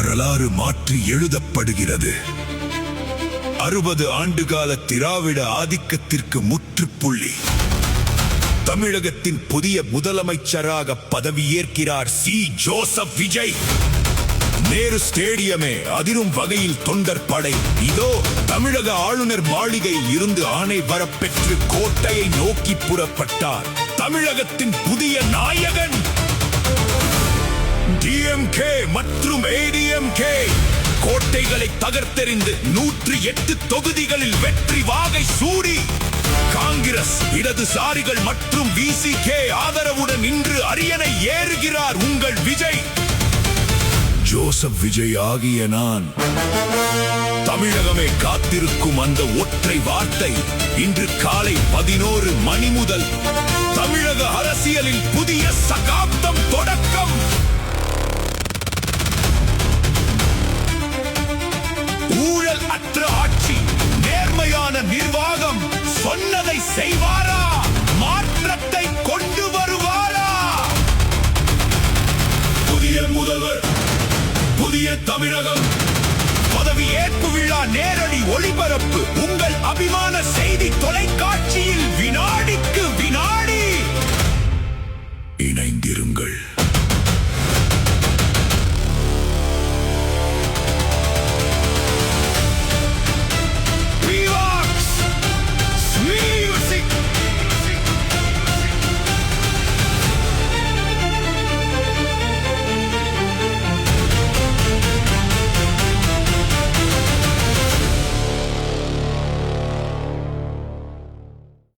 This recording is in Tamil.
வரலாறு மாற்றி எழுதப்படுகிறது. 60 ஆண்டுகால திராவிட ஆதிக்கத்திற்கு முற்றுப்புள்ளி. தமிழகத்தின் புதிய முதலமைச்சராக பதவியேற்கிறார் சி. ஜோசப் விஜய். நேரு ஸ்டேடியமே அதிரும் வகையில் தொண்டர் படை. இதோ தமிழக ஆளுநர் மாளிகையில் இருந்து ஆணை வரப்பெற்று கோட்டையை நோக்கி புறப்பட்டார் தமிழகத்தின் புதிய நாயகன். டிஎம்கே மற்றும் ஏடிஎம்கே கோட்டைகளை தகர்த்தெறிந்து 108 தொகுதிகளில் வெற்றி வாகை சூடி, காங்கிரஸ், இடதுசாரிகள் மற்றும் விசிகே ஆதரவுடன் இன்று அரியணை ஏறுகிறார் உங்கள் விஜய். ஜோசப் விஜய் ஆகிய நான். தமிழகமே காத்திருக்கும் அந்த ஒற்றை வார்த்தை இன்று காலை 11 மணி முதல் தமிழக அரசியலில் புதிய சகாப்தம் தொடக்கம். ஊழல் அற்ற ஆட்சி, நேர்மையான நிர்வாகம். சொன்னதை செய்வாரா? மாற்றத்தை கொண்டு வருவாரா? புதிய முதல்வர், புதிய தமிழகம். பதவியேற்பு விழா நேரடி ஒளிபரப்பு உங்கள் அபிமான செய்தி தொலைக்காட்சியில் வினாடிக்கு வினாடி இணைந்திருங்கள்.